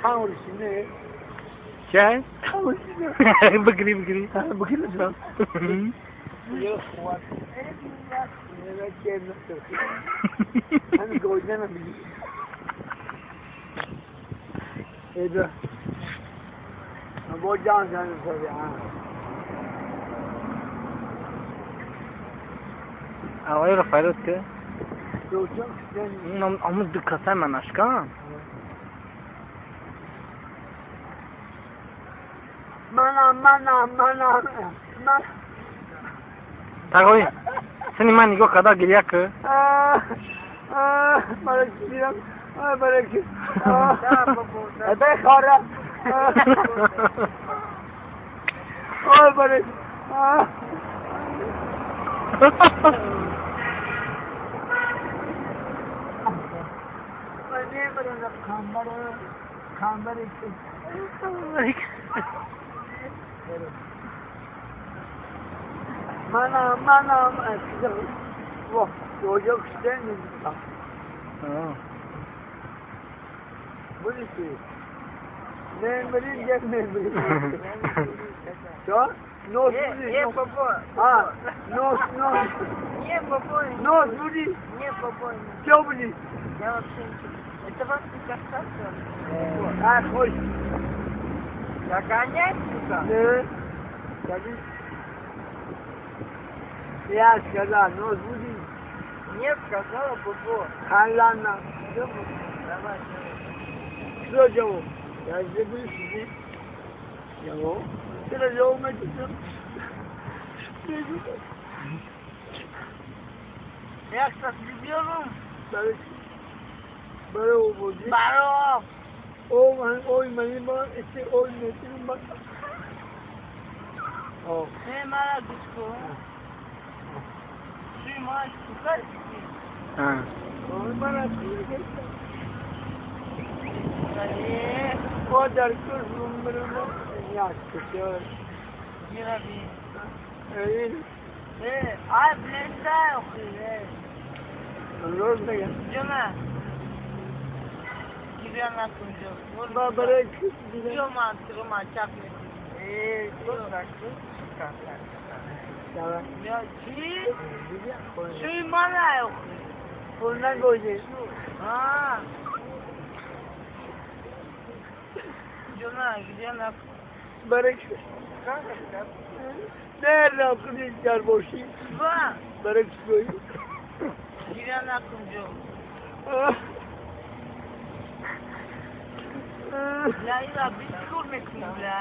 خامر شنو؟ شاي؟ خامر شنو؟ بقري بقري بقول لك يا اخوان انا كيف نفسي انا جوزنا بلي ايه ده ابو جان كان يسوي اوه رفعت كده شو ثاني عمر دكتور من اشكال mana تقوي سني ما نيجو كذا جرياك بارك الله بارك هذا خارج بارك خامبر mana wah çocuk istemiyor bu ne şey memlerin gelmedi ya no Не, папа. no Не, папа. no люди Не, папа. что были Я вообще ничего. Это вас не касается? hoş Догонять сюда? ne tabii ya сказал no люди Нет, сказала папа. kanlarla Давай. что делал я забыл себе его это делал мы тут Я, кстати, любил. böyle oldu Баров. oymayı bak, işte oynatırım bak. Oh. Ты молодочку. Ты мальчик, как ты? Bana Привет. o der kızımlarını yaşıyor. Не роби. Öyle. Ай, блин, дай ухи. Rozda ya. Дюна. Тебя нахуй идет. Babara kız. Тёма, чапни. Что так? Tamam. Я чи? Şu bana yok. Bundan koyacağız. А. Дюна, где на... Barak. Как это? Nerede arkadaşlar boşu? Два. Barak koy. Где нахуй идет? Я и la bitch, бля.